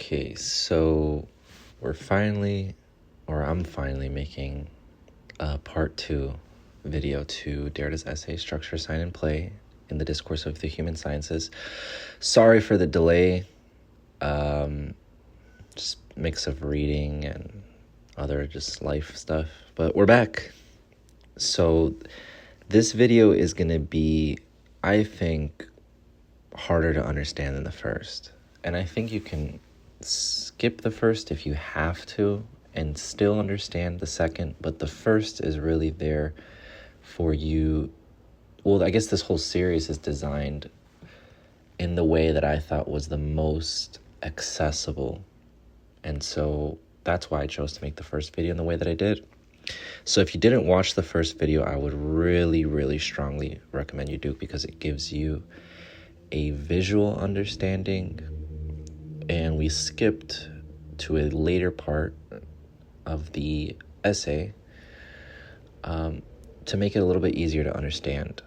Okay, so I'm finally making a part 2 video to Derrida's essay, Structure, Sign, and Play in the Discourse of the Human Sciences. Sorry for the delay, just mix of reading and other just life stuff, but we're back. So this video is going to be, I think, harder to understand than the first. And I think you can skip the first if you have to and still understand the second, but the first is really there for you. Well, I guess this whole series is designed in the way that I thought was the most accessible. And so that's why I chose to make the first video in the way that I did. So if you didn't watch the first video, I would really, really strongly recommend you do, because it gives you a visual understanding. And we skipped to a later part of the essay to make it a little bit easier to understand.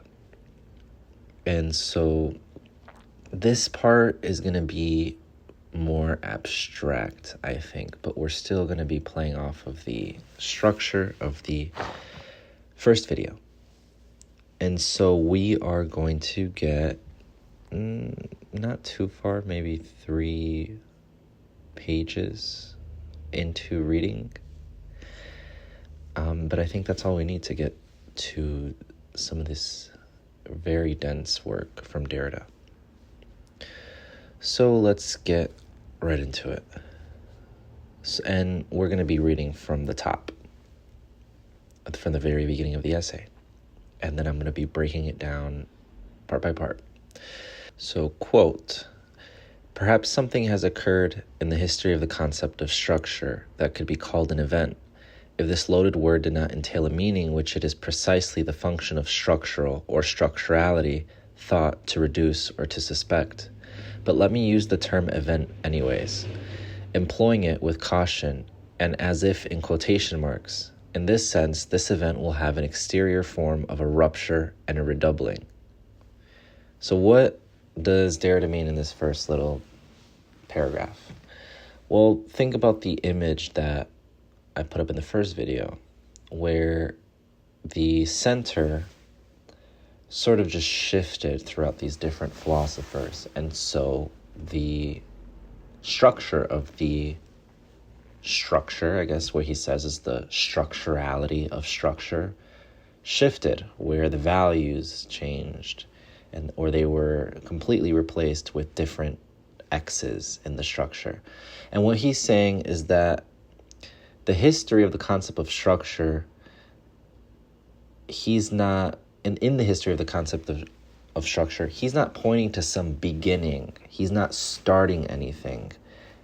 And so this part is going to be more abstract, I think, but we're still going to be playing off of the structure of the first video. And so we are going to get not too far, maybe 3 pages into reading. But I think that's all we need to get to some of this very dense work from Derrida. So let's get right into it. And we're going to be reading from the top, from the very beginning of the essay. And then I'm going to be breaking it down part by part. So, quote, "Perhaps something has occurred in the history of the concept of structure that could be called an event, if this loaded word did not entail a meaning which it is precisely the function of structural or structurality thought to reduce or to suspect. But let me use the term event anyways, employing it with caution and as if in quotation marks. In this sense, this event will have an exterior form of a rupture and a redoubling." So what does Derrida mean in this first little paragraph? Well, think about the image that I put up in the first video, where the center sort of just shifted throughout these different philosophers. And so the structure of the structure, I guess what he says is the structurality of structure, shifted, where the values changed, or they were completely replaced with different X's in the structure. And what he's saying is that the history of the concept of structure, he's not, in the history of the concept of structure, he's not pointing to some beginning. He's not starting anything.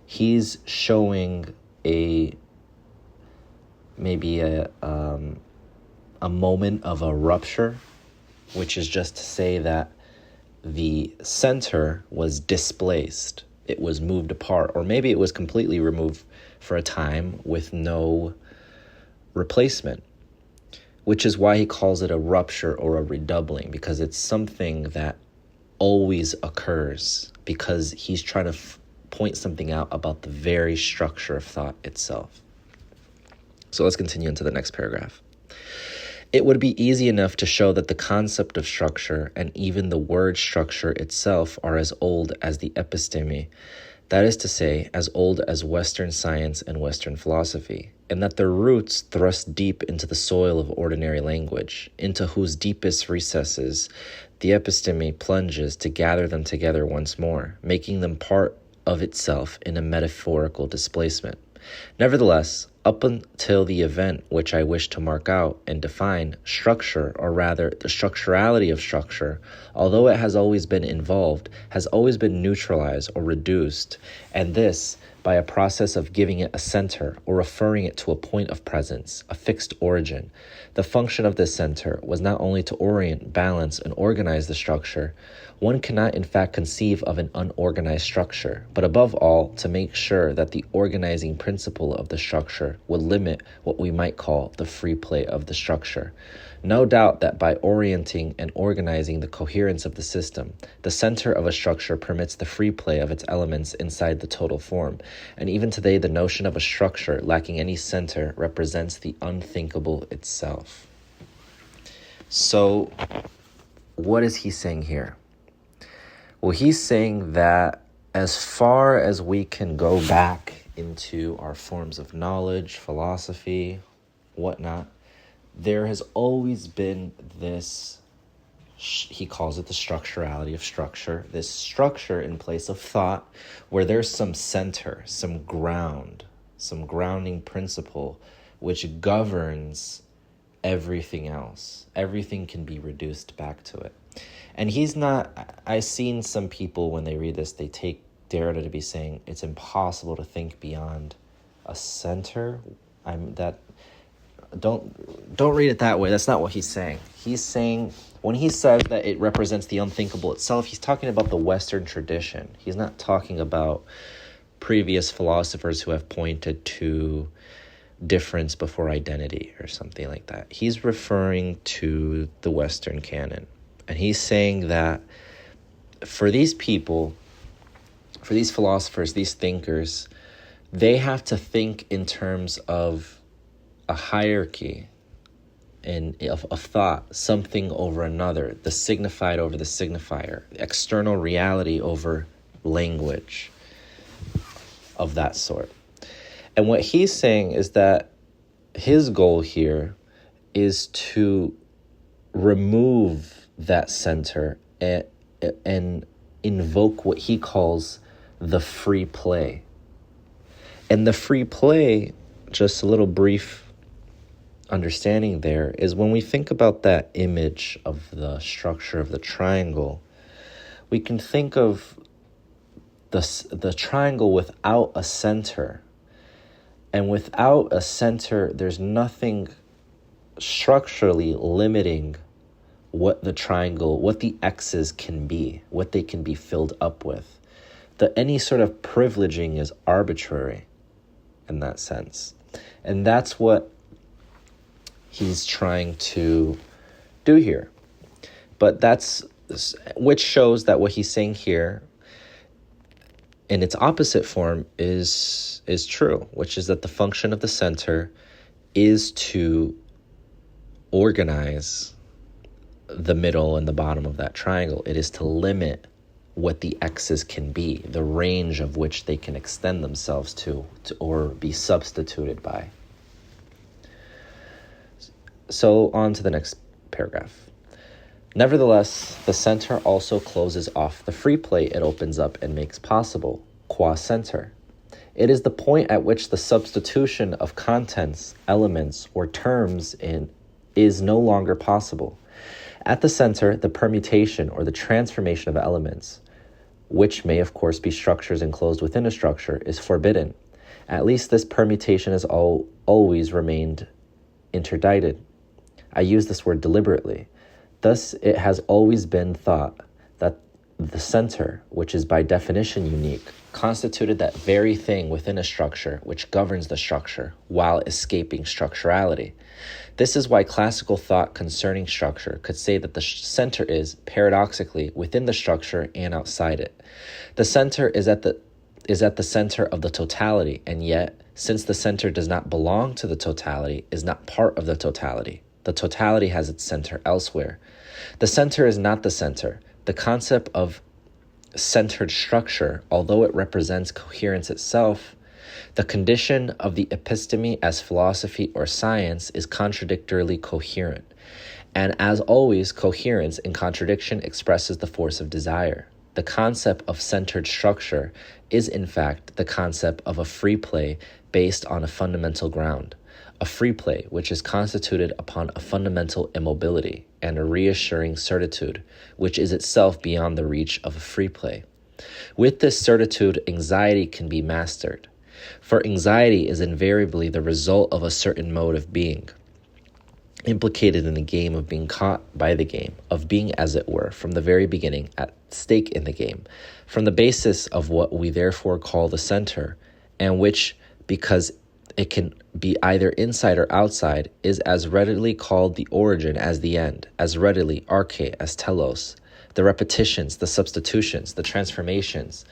He's showing maybe a moment of a rupture, which is just to say that the center was displaced. It was moved apart, or maybe it was completely removed for a time with no replacement, which is why he calls it a rupture or a redoubling, because it's something that always occurs, because he's trying to point something out about the very structure of thought itself. So let's continue into the next paragraph. "It would be easy enough to show that the concept of structure and even the word structure itself are as old as the episteme, that is to say, as old as Western science and Western philosophy, and that their roots thrust deep into the soil of ordinary language, into whose deepest recesses the episteme plunges to gather them together once more, making them part of itself in a metaphorical displacement. Nevertheless, up until the event which I wish to mark out and define, structure, or rather the structurality of structure, although it has always been involved, has always been neutralized or reduced, and this by a process of giving it a center or referring it to a point of presence, a fixed origin. The function of this center was not only to orient, balance, and organize the structure. One cannot in fact conceive of an unorganized structure, but above all, to make sure that the organizing principle of the structure would limit what we might call the free play of the structure. No doubt that by orienting and organizing the coherence of the system, the center of a structure permits the free play of its elements inside the total form, And even today, the notion of a structure lacking any center represents the unthinkable itself. So, what is he saying here? Well, he's saying that as far as we can go back into our forms of knowledge, philosophy, whatnot, there has always been this, he calls it the structurality of structure, this structure in place of thought where there's some center, some ground, some grounding principle which governs everything else. Everything can be reduced back to it. And he's not, I've seen some people when they read this, they take Derrida to be saying it's impossible to think beyond a center. Don't read it that way. That's not what he's saying. He's saying, when he says that it represents the unthinkable itself, he's talking about the Western tradition. He's not talking about previous philosophers who have pointed to difference before identity or something like that. He's referring to the Western canon. And he's saying that for these people, for these philosophers, these thinkers, they have to think in terms of a hierarchy of thought, something over another, the signified over the signifier, external reality over language of that sort. And what he's saying is that his goal here is to remove that center and invoke what he calls the free play. And the free play, just a little brief understanding there, is when we think about that image of the structure of the triangle, we can think of the triangle without a center. And without a center, there's nothing structurally limiting what the triangle, what the X's can be, what they can be filled up with. Any sort of privileging is arbitrary in that sense. And that's what he's trying to do here. But which shows that what he's saying here in its opposite form is true, which is that the function of the center is to organize the middle and the bottom of that triangle. It is to limit what the X's can be, the range of which they can extend themselves to or be substituted by. So on to the next paragraph. Nevertheless, the center also closes off the free play it opens up and makes possible, qua center. It is the point at which the substitution of contents, elements, or terms is no longer possible. At the center, the permutation or the transformation of elements, which may of course be structures enclosed within a structure, is forbidden. At least this permutation has always remained interdicted. I use this word deliberately. Thus, it has always been thought that the center, which is by definition unique, constituted that very thing within a structure which governs the structure while escaping structurality. This is why classical thought concerning structure could say that the center is, paradoxically, within the structure and outside it. The center is at the center of the totality, and yet, since the center does not belong to the totality, is not part of the totality. The totality has its center elsewhere. The center is not the center. The concept of centered structure, although it represents coherence itself, the condition of the episteme as philosophy or science is contradictorily coherent. And as always, coherence in contradiction expresses the force of desire. The concept of centered structure is, in fact, the concept of a free play based on a fundamental ground. A free play which is constituted upon a fundamental immobility and a reassuring certitude, which is itself beyond the reach of a free play. With this certitude, anxiety can be mastered, for anxiety is invariably the result of a certain mode of being, implicated in the game of being caught by the game, of being, as it were, from the very beginning, at stake in the game, from the basis of what we therefore call the center, and which, because it can be either inside or outside, is as readily called the origin as the end, as readily arche as telos. The repetitions, the substitutions, the transformations,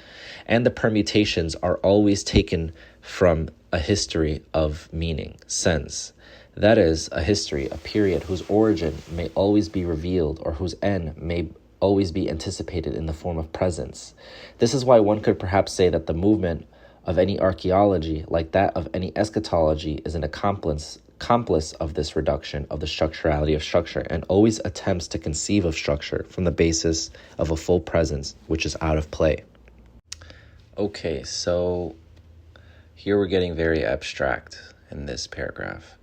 and the permutations are always taken from a history of meaning, sense. That is, a history, a period whose origin may always be revealed or whose end may always be anticipated in the form of presence. This is why one could perhaps say that the movement of any archaeology, like that of any eschatology, is an accomplice of this reduction of the structurality of structure, and always attempts to conceive of structure from the basis of a full presence, which is out of play. Okay, so here we're getting very abstract in this paragraph.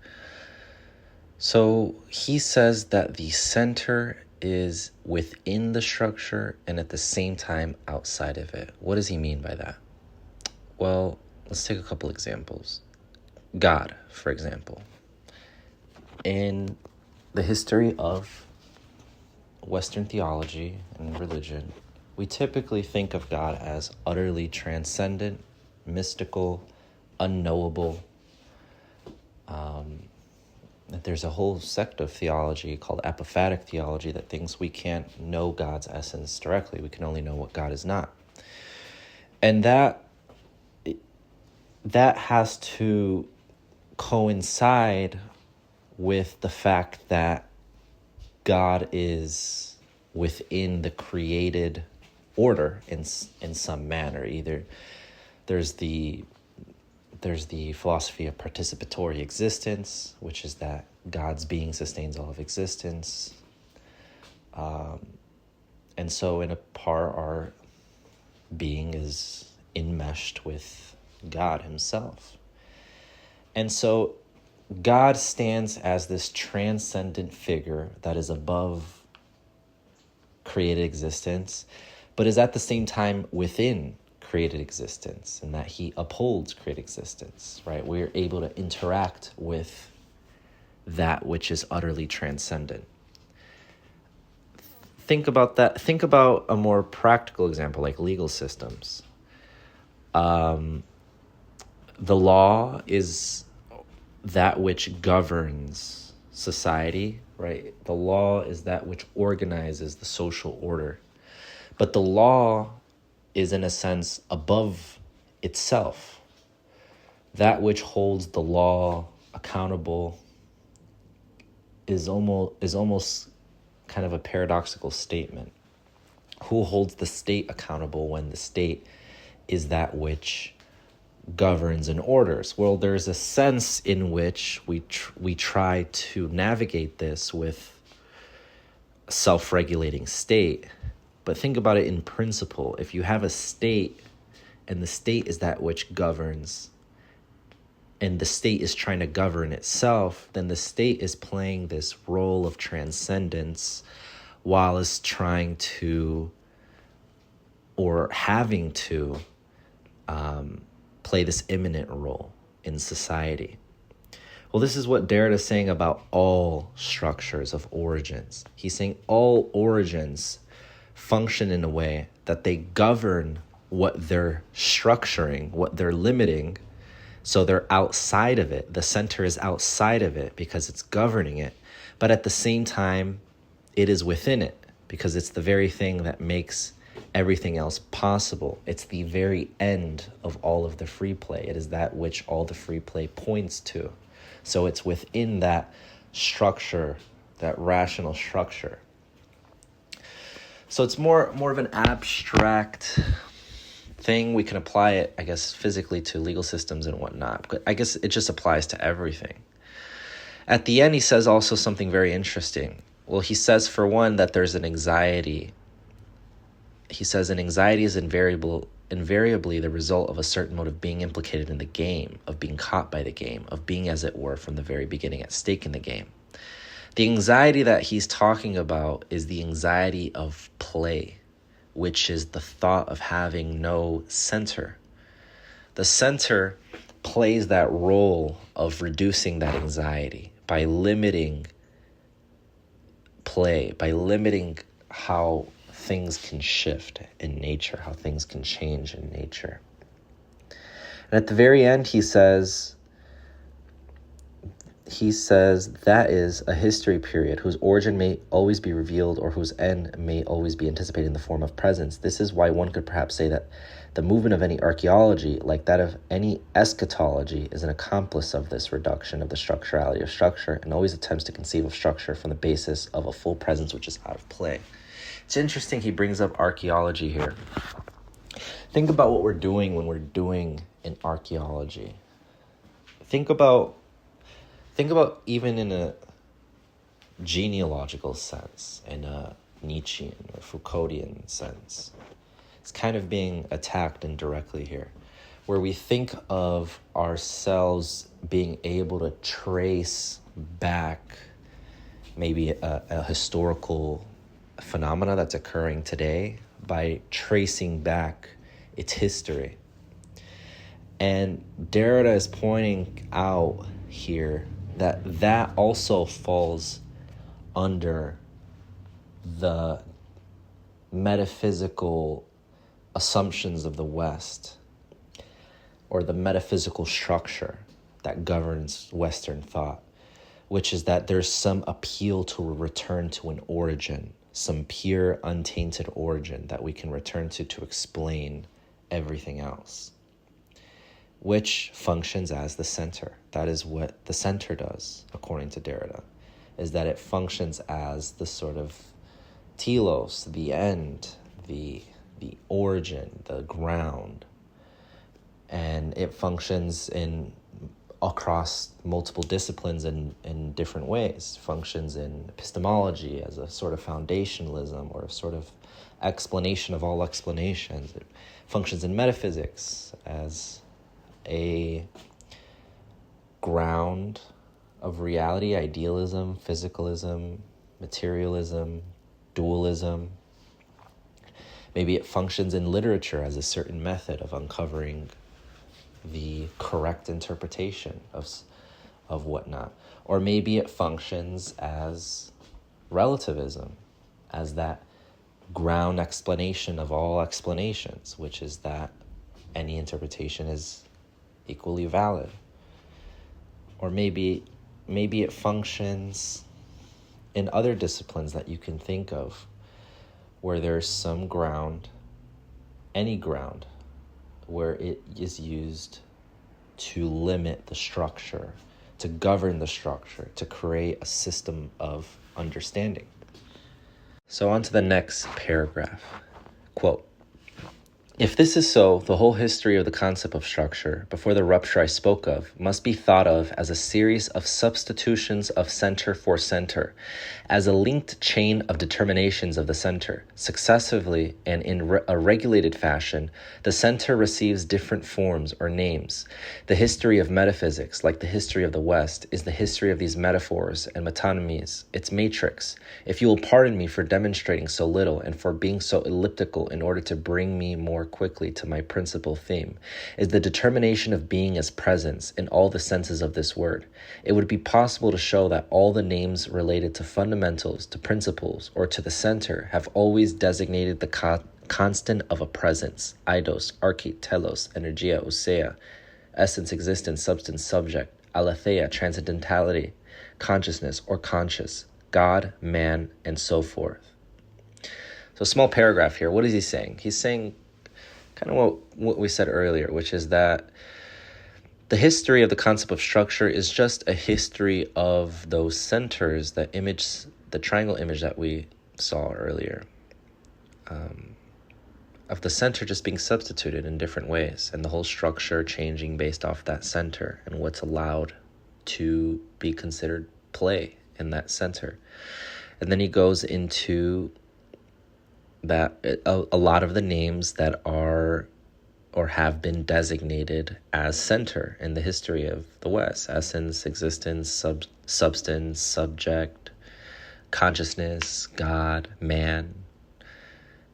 So he says that the center is within the structure and at the same time outside of it. What does he mean by that? Well, let's take a couple examples. God, for example. In the history of Western theology and religion, we typically think of God as utterly transcendent, mystical, unknowable. There's a whole sect of theology called apophatic theology that thinks we can't know God's essence directly. We can only know what God is not. And that has to coincide with the fact that God is within the created order in some manner. Either there's the philosophy of participatory existence, which is that God's being sustains all of existence. And so in a part, our being is enmeshed with God himself. And so God stands as this transcendent figure that is above created existence, but is at the same time within created existence, and that he upholds created existence, right? We're able to interact with that which is utterly transcendent. Think about that. Think about a more practical example, like legal systems. The law is that which governs society, right? The law is that which organizes the social order. But the law is, in a sense, above itself. That which holds the law accountable is almost kind of a paradoxical statement. Who holds the state accountable when the state is that which governs and orders? Well, there's a sense in which we try to navigate this with a self-regulating state. But think about it in principle. If you have a state and the state is that which governs and the state is trying to govern itself, then the state is playing this role of transcendence while it's trying to or having to play this immanent role in society. Well, this is what Derrida is saying about all structures of origins. He's saying all origins function in a way that they govern what they're structuring, what they're limiting, so they're outside of it. The center is outside of it because it's governing it. But at the same time, it is within it because it's the very thing that makes everything else possible. It's the very end of all of the free play. It is that which all the free play points to. So it's within that structure, that rational structure. So it's more of an abstract thing. We can apply it, I guess, physically to legal systems and whatnot. But I guess it just applies to everything. At the end, he says also something very interesting. Well, he says, for one, that there's an anxiety. He says an anxiety is invariably the result of a certain mode of being implicated in the game, of being caught by the game, of being, as it were, from the very beginning at stake in the game. The anxiety that he's talking about is the anxiety of play, which is the thought of having no center. The center plays that role of reducing that anxiety by limiting play, by limiting how things can shift in nature, how things can change in nature. And at the very end, he says, he says that is a history period whose origin may always be revealed or whose end may always be anticipated in the form of presence. This is why one could perhaps say that the movement of any archaeology, like that of any eschatology, is an accomplice of this reduction of the structurality of structure and always attempts to conceive of structure from the basis of a full presence which is out of play. It's interesting he brings up archaeology here. Think about what we're doing when we're doing an archaeology. Think about even in a genealogical sense, in a Nietzschean or Foucauldian sense. It's kind of being attacked indirectly here, where we think of ourselves being able to trace back maybe a historical phenomena that's occurring today by tracing back its history. And Derrida is pointing out here that also falls under the metaphysical assumptions of the West, or the metaphysical structure that governs Western thought, which is that there's some appeal to a return to an origin, some pure, untainted origin that we can return to explain everything else, which functions as the center. That is what the center does, according to Derrida, is that it functions as the sort of telos, the end, the origin, the ground. And it functions across multiple disciplines in different ways. Functions in epistemology as a sort of foundationalism or a sort of explanation of all explanations. It functions in metaphysics as a ground of reality, idealism, physicalism, materialism, dualism. Maybe it functions in literature as a certain method of uncovering the correct interpretation of whatnot. Or maybe it functions as relativism, as that ground explanation of all explanations, which is that any interpretation is equally valid. Or maybe it functions in other disciplines that you can think of, where there's some ground, any ground, where it is used to limit the structure, to govern the structure, to create a system of understanding. So on to the next paragraph. Quote, "If this is so, the whole history of the concept of structure, before the rupture I spoke of, must be thought of as a series of substitutions of center for center, as a linked chain of determinations of the center. Successively and in a regulated fashion, the center receives different forms or names. The history of metaphysics, like the history of the West, is the history of these metaphors and metonymies, its matrix. If you will pardon me for demonstrating so little and for being so elliptical in order to bring me more quickly to my principal theme, is the determination of being as presence in all the senses of this word. It would be possible to show that all the names related to fundamentals, to principles, or to the center have always designated the constant of a presence, eidos, arche, telos, energia, ousia, essence, existence, substance, subject, aletheia, transcendentality, consciousness or conscious, God, man, and so forth." So small paragraph here. What is he saying? He's saying kind of what we said earlier, which is that the history of the concept of structure is just a history of those centers, the triangle image that we saw earlier, of the center just being substituted in different ways, and the whole structure changing based off that center and what's allowed to be considered play in that center. And then he goes into that a lot of the names that are or have been designated as center in the history of the West: essence, existence, substance, subject, consciousness, God, man.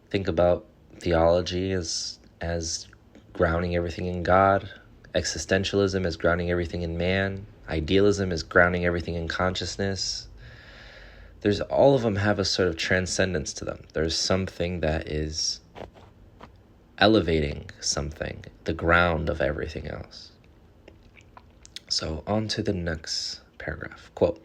Think about theology as grounding everything in God. Existentialism as grounding everything in man. Idealism is grounding everything in consciousness. All of them have a sort of transcendence to them. There's something that is elevating something, the ground of everything else. So on to the next paragraph. paragraph. Quote,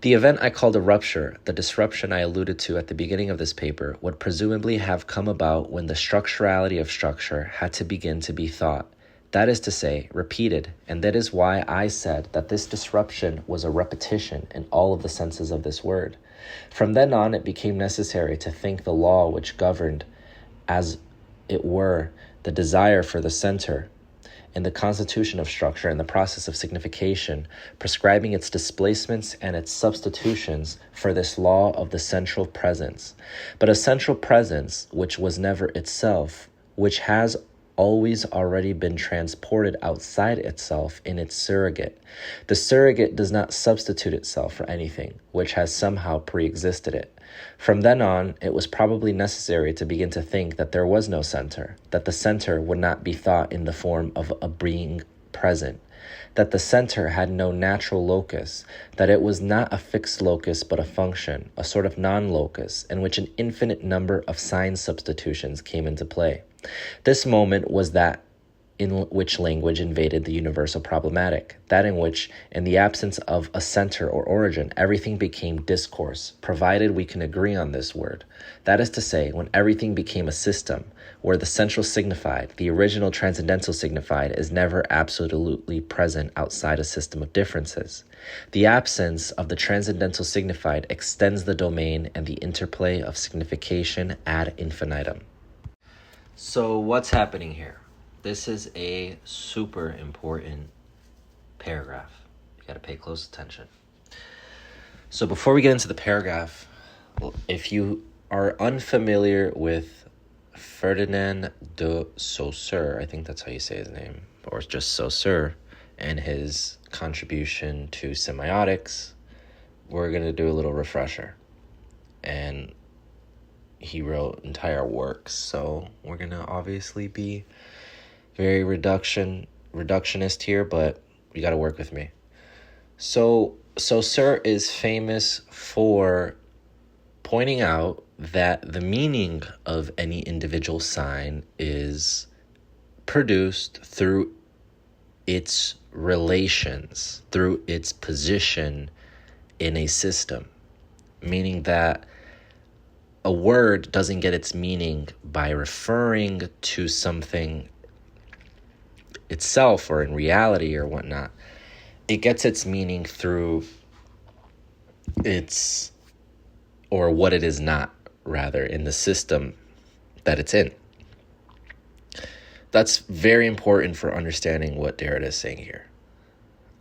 "The event I called a rupture, the disruption I alluded to at the beginning of this paper, would presumably have come about when the structurality of structure had to begin to be thought. That is to say, repeated, and that is why I said that this disruption was a repetition in all of the senses of this word. From then on, it became necessary to think the law which governed, as it were, the desire for the center, in the constitution of structure and the process of signification, prescribing its displacements and its substitutions for this law of the central presence. But a central presence which was never itself, which has always already been transported outside itself in its surrogate. The surrogate does not substitute itself for anything, which has somehow pre-existed it. From then on, it was probably necessary to begin to think that there was no center, that the center would not be thought in the form of a being present, that the center had no natural locus, that it was not a fixed locus but a function, a sort of non-locus, in which an infinite number of sign substitutions came into play. This moment was that in which language invaded the universal problematic, that in which, in the absence of a center or origin, everything became discourse, provided we can agree on this word. That is to say, when everything became a system, where the central signified, the original transcendental signified, is never absolutely present outside a system of differences. The absence of the transcendental signified extends the domain and the interplay of signification ad infinitum." So what's happening here? This is a super important paragraph. You got to pay close attention. So before we get into the paragraph, if you are unfamiliar with Ferdinand de Saussure, I think that's how you say his name, or just Saussure, and his contribution to semiotics, we're going to do a little refresher. And he wrote entire works, so we're going to obviously be very reductionist here, but you got to work with me. So Saussure is famous for pointing out that the meaning of any individual sign is produced through its relations, through its position in a system, meaning that a word doesn't get its meaning by referring to something itself or in reality or whatnot. It gets its meaning through its, or what it is not, rather, in the system that it's in. That's very important for understanding what Derrida is saying here.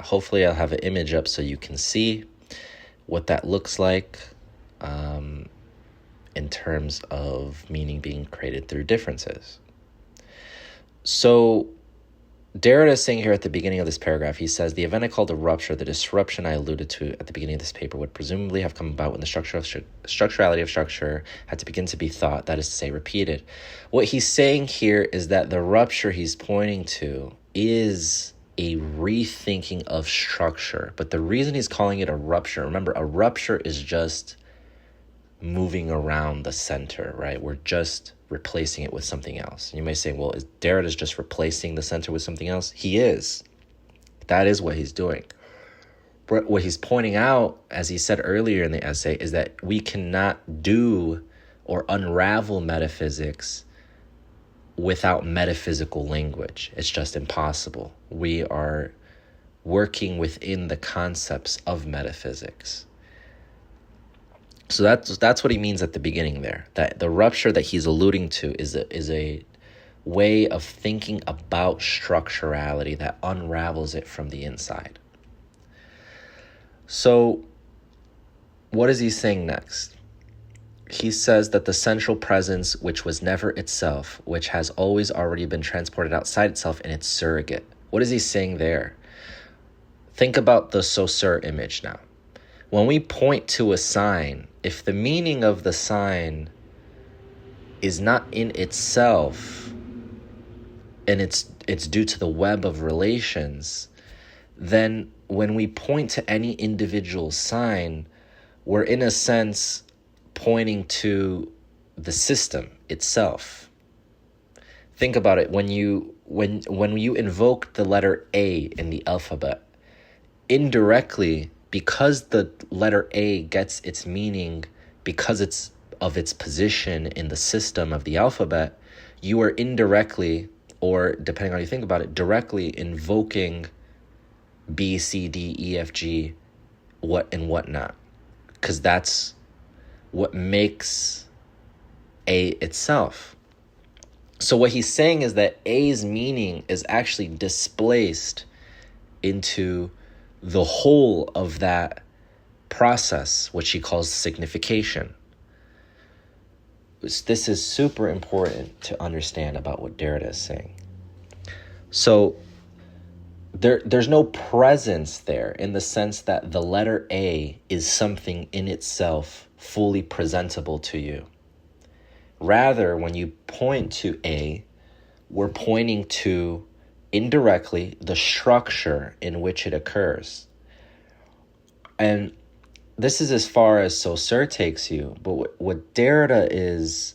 Hopefully I'll have an image up so you can see what that looks like in terms of meaning being created through differences. So Derrida is saying here at the beginning of this paragraph, he says, "The event I called a rupture, the disruption I alluded to at the beginning of this paper, would presumably have come about when the structurality of structure had to begin to be thought, that is to say, repeated." What he's saying here is that the rupture he's pointing to is a rethinking of structure. But the reason he's calling it a rupture, remember, a rupture is just moving around the center, right? We're just replacing it with something else. You may say, well, is Derrida just replacing the center with something else? He is. That is what he's doing. But what he's pointing out, as he said earlier in the essay, is that we cannot do or unravel metaphysics without metaphysical language. It's just impossible. We are working within the concepts of metaphysics. So that's what he means at the beginning there. That the rupture that he's alluding to is a way of thinking about structurality that unravels it from the inside. So what is he saying next? He says that the central presence, which was never itself, which has always already been transported outside itself in its surrogate. What is he saying there? Think about the Saussure image now. When we point to a sign, if the meaning of the sign is not in itself, and it's due to the web of relations, then when we point to any individual sign, we're in a sense pointing to the system itself. Think about it. When you invoke the letter A in the alphabet, indirectly, because the letter A gets its meaning because it's of its position in the system of the alphabet, you are indirectly, or depending on how you think about it, directly invoking B, C, D, E, F, G, what and whatnot. Because that's what makes A itself. So what he's saying is that A's meaning is actually displaced into the whole of that process, which he calls signification. This is super important to understand about what Derrida is saying. So there's no presence there in the sense that the letter A is something in itself fully presentable to you. Rather, when you point to A, we're pointing to indirectly the structure in which it occurs. And this is as far as Saussure takes you, but what Derrida is,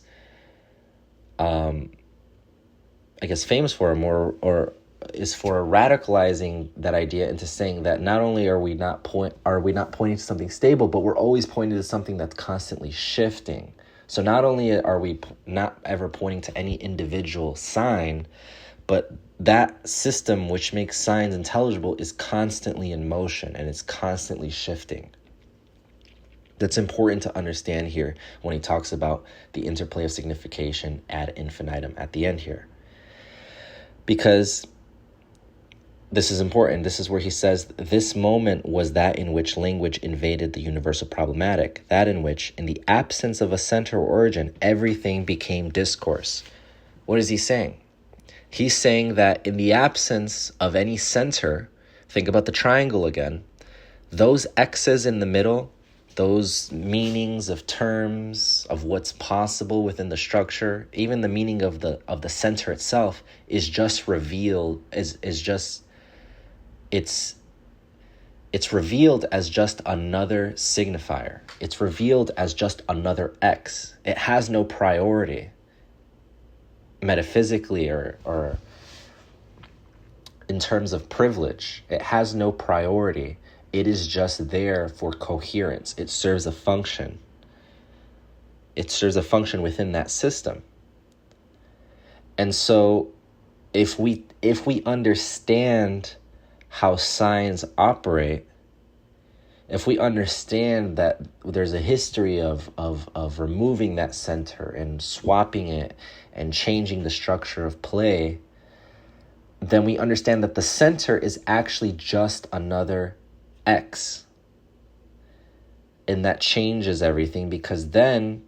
I guess, famous for, or is for radicalizing that idea into saying that not only are we not pointing to something stable, but we're always pointing to something that's constantly shifting. So not only are we not ever pointing to any individual sign, but that system which makes signs intelligible is constantly in motion and it's constantly shifting. That's important to understand here when he talks about the interplay of signification ad infinitum at the end here. Because this is important. This is where he says, this moment was that in which language invaded the universal problematic, that in which, in the absence of a center or origin, everything became discourse. What is he saying? He's saying that in the absence of any center, think about the triangle again, those X's in the middle, those meanings of terms, of what's possible within the structure, even the meaning of the center itself is just revealed, it's revealed as just another signifier. It's revealed as just another X. It has no priority metaphysically or in terms of privilege. It has no priority. It is just there for coherence. It serves a function. It serves a function within that system. And so if we understand how signs operate, if we understand that there's a history of removing that center and swapping it and changing the structure of play, then we understand that the center is actually just another X. And that changes everything, because then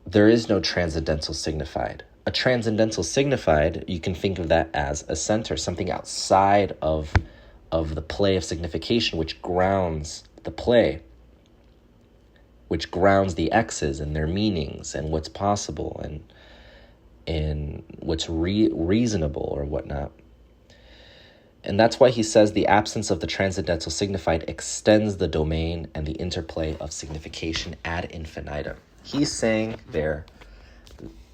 there is no transcendental signified. A transcendental signified, you can think of that as a center, something outside of the play of signification, which grounds the play, which grounds the X's and their meanings and what's possible and what's reasonable or whatnot. And that's why he says the absence of the transcendental signified extends the domain and the interplay of signification ad infinitum. He's saying there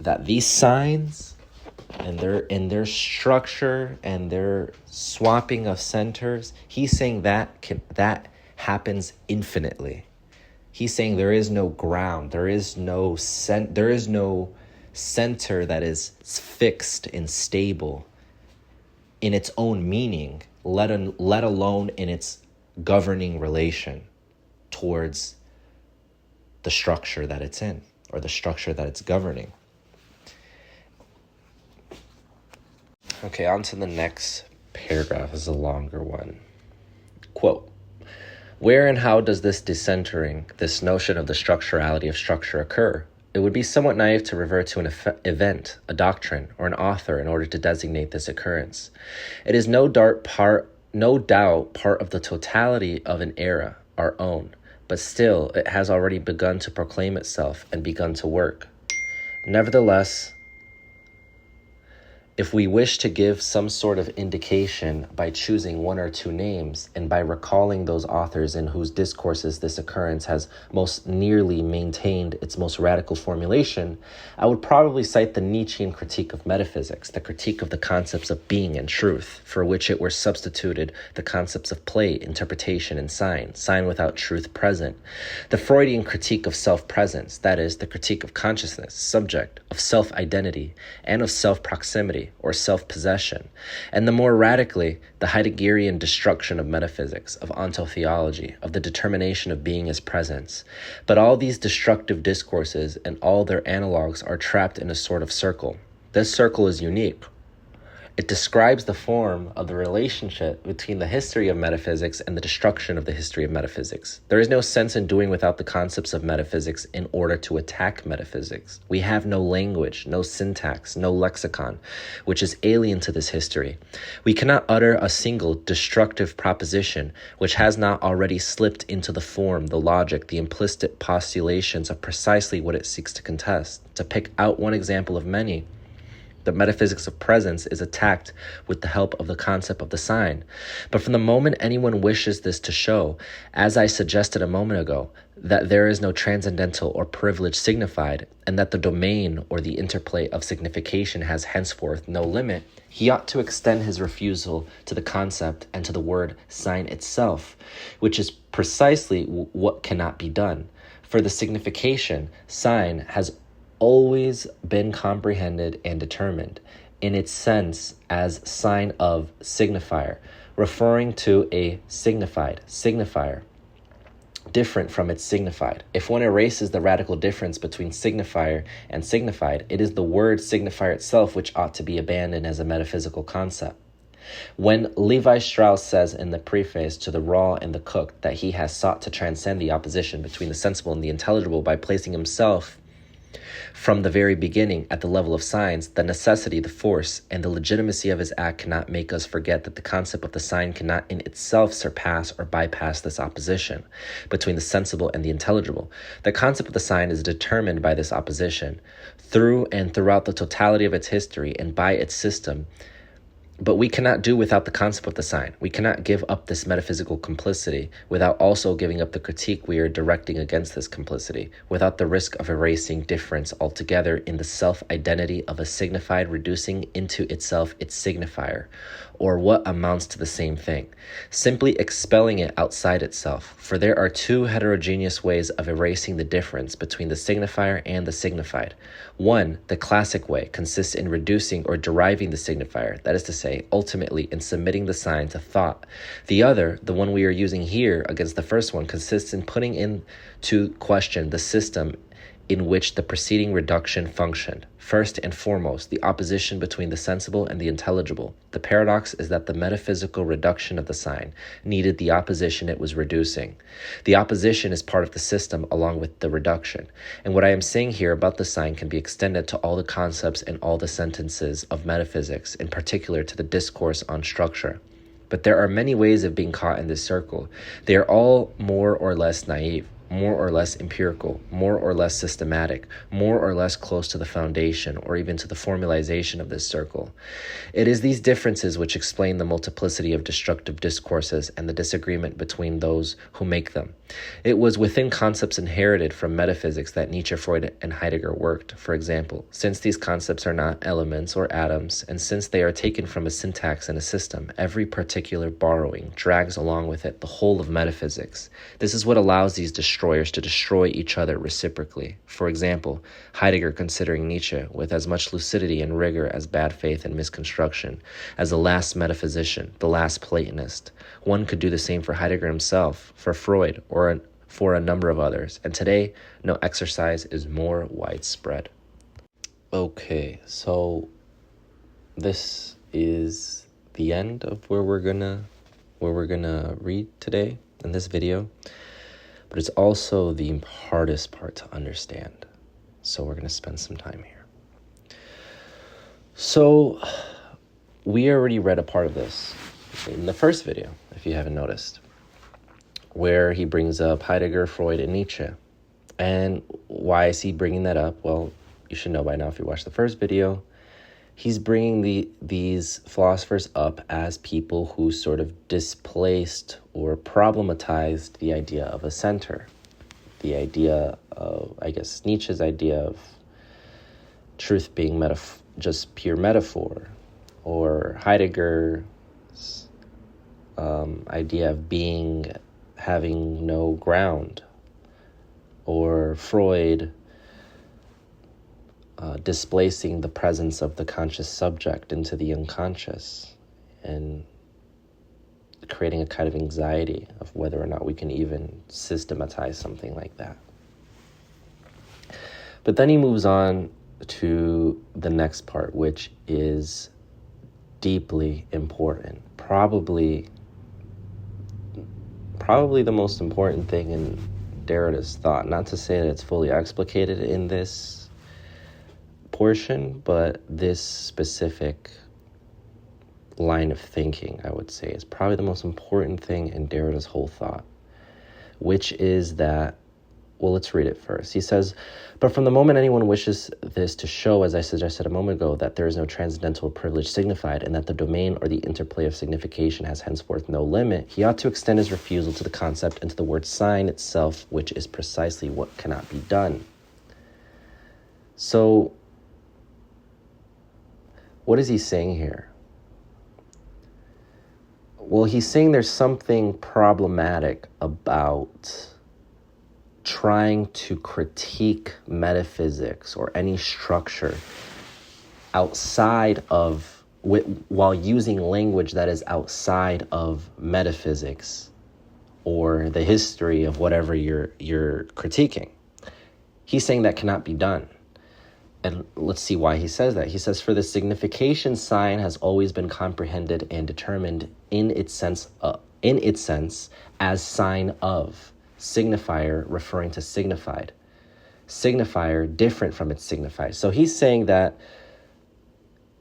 that these signs and their structure and their swapping of centers, he's saying that happens infinitely. He's saying there is no ground, there is no center that is fixed and stable in its own meaning, let alone in its governing relation towards the structure that it's in, or the structure that it's governing. Okay, on to the next paragraph. This is a longer one. Quote, where and how does this decentering, this notion of the structurality of structure occur? It would be somewhat naive to revert to an event, a doctrine, or an author in order to designate this occurrence. It is no doubt part of the totality of an era, our own, but still it has already begun to proclaim itself and begun to work. Nevertheless, If we wish to give some sort of indication by choosing one or two names and by recalling those authors in whose discourses this occurrence has most nearly maintained its most radical formulation, I would probably cite the Nietzschean critique of metaphysics, the critique of the concepts of being and truth, for which it were substituted the concepts of play, interpretation, and sign without truth present. The Freudian critique of self-presence, that is, the critique of consciousness, subject, of self-identity, and of self-proximity, or self-possession, and the more radically, the Heideggerian destruction of metaphysics, of ontotheology, of the determination of being as presence. But all these destructive discourses and all their analogues are trapped in a sort of circle. This circle is unique. It describes the form of the relationship between the history of metaphysics and the destruction of the history of metaphysics. There is no sense in doing without the concepts of metaphysics in order to attack metaphysics. We have no language, no syntax, no lexicon, which is alien to this history. We cannot utter a single destructive proposition which has not already slipped into the form, the logic, the implicit postulations of precisely what it seeks to contest. To pick out one example of many, the metaphysics of presence is attacked with the help of the concept of the sign. But from the moment anyone wishes this to show, as I suggested a moment ago, that there is no transcendental or privilege signified, and that the domain or the interplay of signification has henceforth no limit, he ought to extend his refusal to the concept and to the word sign itself, which is precisely what cannot be done. For the signification, sign, has always been comprehended and determined in its sense as sign of signifier, referring to a signifier, different from its signified. If one erases the radical difference between signifier and signified, it is the word signifier itself which ought to be abandoned as a metaphysical concept. When Levi Strauss says in the preface to The Raw and the Cooked that he has sought to transcend the opposition between the sensible and the intelligible by placing himself from the very beginning at the level of signs, the necessity, the force, and the legitimacy of his act cannot make us forget that the concept of the sign cannot in itself surpass or bypass this opposition between the sensible and the intelligible. The concept of the sign is determined by this opposition through and throughout the totality of its history and by its system. But we cannot do without the concept of the sign. We cannot give up this metaphysical complicity without also giving up the critique we are directing against this complicity, without the risk of erasing difference altogether in the self-identity of a signified reducing into itself its signifier, or what amounts to the same thing, simply expelling it outside itself. For there are two heterogeneous ways of erasing the difference between the signifier and the signified. One, the classic way, consists in reducing or deriving the signifier, that is to say, ultimately in submitting the sign to thought. The other, the one we are using here against the first one, consists in putting into question the system in which the preceding reduction functioned. First and foremost, the opposition between the sensible and the intelligible. The paradox is that the metaphysical reduction of the sign needed the opposition it was reducing. The opposition is part of the system along with the reduction. And what I am saying here about the sign can be extended to all the concepts and all the sentences of metaphysics, in particular to the discourse on structure. But there are many ways of being caught in this circle. They are all more or less naive, more or less empirical, more or less systematic, more or less close to the foundation or even to the formalization of this circle. It is these differences which explain the multiplicity of destructive discourses and the disagreement between those who make them. It was within concepts inherited from metaphysics that Nietzsche, Freud, and Heidegger worked, for example. Since these concepts are not elements or atoms, and since they are taken from a syntax and a system, every particular borrowing drags along with it the whole of metaphysics. This is what allows these destroyers to destroy each other reciprocally. For example, Heidegger considering Nietzsche with as much lucidity and rigor as bad faith and misconstruction, as the last metaphysician, the last Platonist. One could do the same for Heidegger himself, for Freud, or for a number of others. And today, no exercise is more widespread. Okay, so this is the end of where we're gonna read today in this video. But it's also the hardest part to understand. So we're going to spend some time here. So we already read a part of this in the first video, if you haven't noticed, where he brings up Heidegger, Freud, and Nietzsche. And why is he bringing that up? Well, you should know by now if you watched the first video. he's bringing these philosophers up as people who sort of displaced or problematized the idea of a center. The idea of, I guess, Nietzsche's idea of truth being just pure metaphor, or Heidegger's idea of having no ground, or Freud displacing the presence of the conscious subject into the unconscious and creating a kind of anxiety of whether or not we can even systematize something like that. But then he moves on to the next part, which is deeply important. Probably the most important thing in Derrida's thought. Not to say that it's fully explicated in this portion, but this specific line of thinking, I would say, is probably the most important thing in Derrida's whole thought, which is that, well, let's read it first. He says, but from the moment anyone wishes this to show, as I suggested a moment ago, that there is no transcendental privilege signified and that the domain or the interplay of signification has henceforth no limit, he ought to extend his refusal to the concept and to the word sign itself, which is precisely what cannot be done. So, what is he saying here? Well, he's saying there's something problematic about trying to critique metaphysics or any structure outside of, while using language that is outside of metaphysics or the history of whatever you're critiquing. He's saying that cannot be done. And let's see why he says that. He says, for the signification sign has always been comprehended and determined in its sense as sign of. Signifier referring to signified. Signifier different from its signified. So he's saying that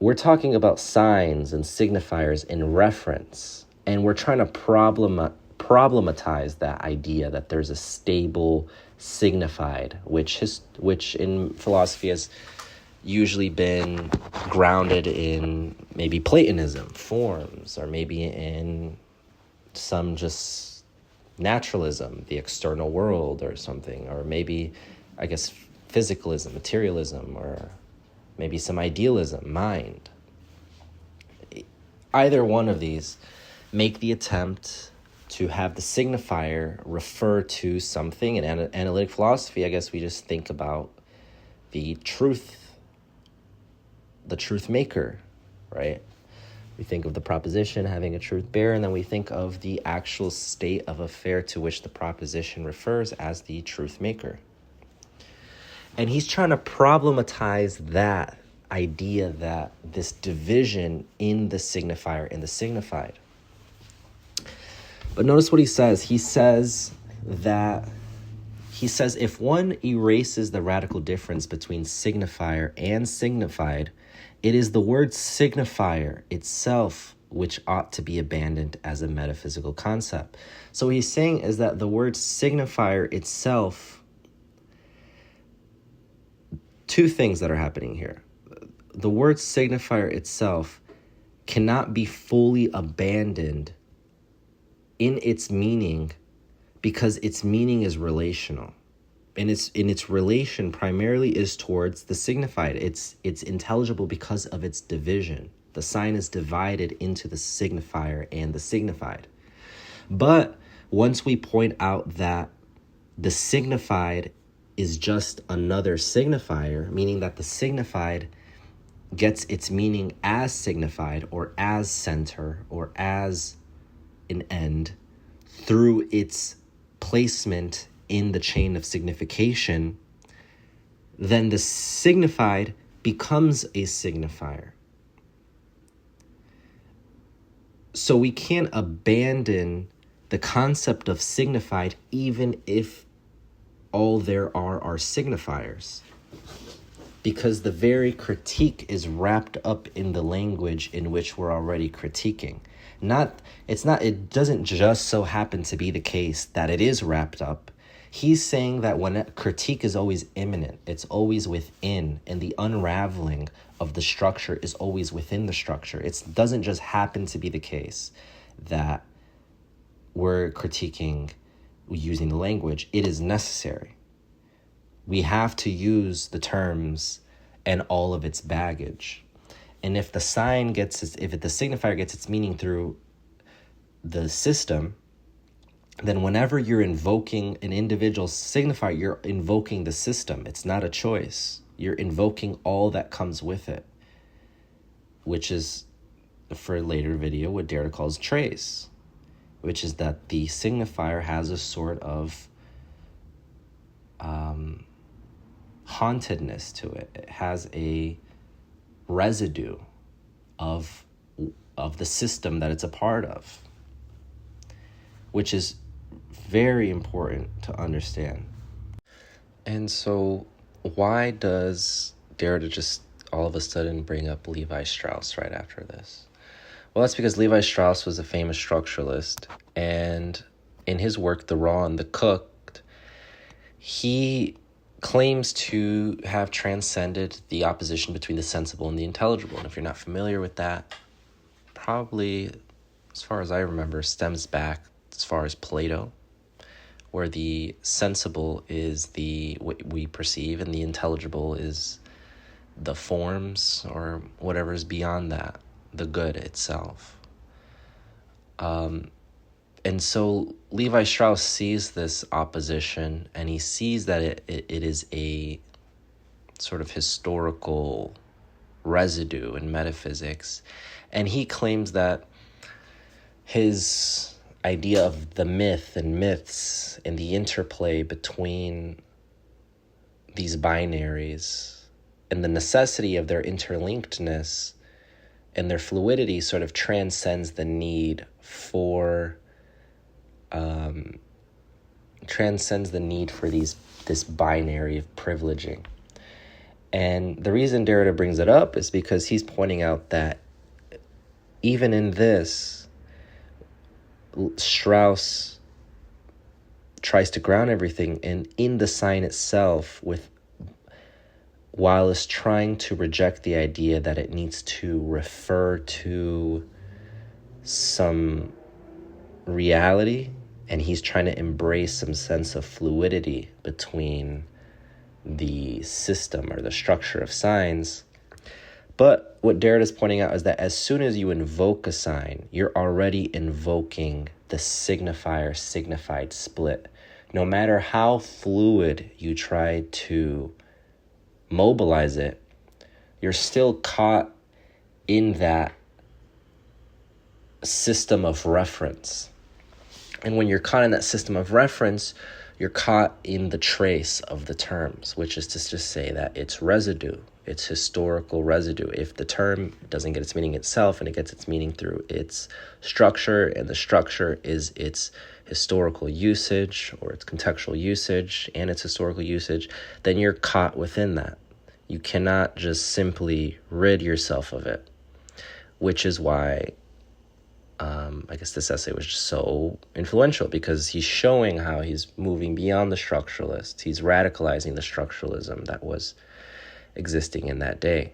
we're talking about signs and signifiers in reference, and we're trying to problematize that idea that there's a stable signified, which in philosophy has usually been grounded in maybe Platonism forms, or maybe in some just naturalism, the external world or something, or maybe, I guess, physicalism, materialism, or maybe some idealism, mind. Either one of these make the attempt to have the signifier refer to something. In analytic philosophy, I guess we just think about the truth maker, right? We think of the proposition having a truth bearer, and then we think of the actual state of affair to which the proposition refers as the truth maker. And he's trying to problematize that idea, that this division in the signifier and the signified. But notice what he says. He says if one erases the radical difference between signifier and signified, it is the word signifier itself which ought to be abandoned as a metaphysical concept. So what he's saying is that the word signifier itself, two things that are happening here. The word signifier itself cannot be fully abandoned in its meaning because its meaning is relational. And its relation primarily is towards the signified. It's intelligible because of its division. The sign is divided into the signifier and the signified. But once we point out that the signified is just another signifier, meaning that the signified gets its meaning as signified or as center or as an end through its placement in the chain of signification, then the signified becomes a signifier. So we can't abandon the concept of signified even if all there are signifiers, because the very critique is wrapped up in the language in which we're already critiquing. It doesn't just so happen to be the case that it is wrapped up. He's saying that when critique is always imminent, it's always within, and the unraveling of the structure is always within the structure. It doesn't just happen to be the case that we're critiquing using the language. It is necessary. We have to use the terms and all of its baggage. And if the signifier gets its meaning through the system, then whenever you're invoking an individual signifier, you're invoking the system. It's not a choice. You're invoking all that comes with it, which is, for a later video, what Derrida calls trace, which is that the signifier has a sort of hauntedness to it. It has a residue of the system that it's a part of, which is very important to understand. And so why does Derrida just all of a sudden bring up Levi Strauss right after this? Well, that's because Levi Strauss was a famous structuralist, and in his work, The Raw and the Cooked, he claims to have transcended the opposition between the sensible and the intelligible. And if you're not familiar with that, probably, as far as I remember, stems back as far as Plato, where the sensible is what we perceive and the intelligible is the forms or whatever is beyond that, the good itself. And so Levi Strauss sees this opposition, and he sees that it is a sort of historical residue in metaphysics, and he claims that his idea of the myth and myths and the interplay between these binaries and the necessity of their interlinkedness and their fluidity sort of transcends the need for this binary of privileging. And the reason Derrida brings it up is because he's pointing out that even in this, Strauss tries to ground everything in the sign itself, while it's trying to reject the idea that it needs to refer to some reality, and he's trying to embrace some sense of fluidity between the system or the structure of signs. But what Derrida is pointing out is that as soon as you invoke a sign, you're already invoking the signifier-signified split. No matter how fluid you try to mobilize it, you're still caught in that system of reference. And when you're caught in that system of reference, you're caught in the trace of the terms, which is to just say that it's residue, it's historical residue. If the term doesn't get its meaning itself and it gets its meaning through its structure, and the structure is its historical usage or its contextual usage and its historical usage, then you're caught within that. You cannot just simply rid yourself of it, which is why I guess this essay was just so influential, because he's showing how he's moving beyond the structuralist. He's radicalizing the structuralism that was existing in that day.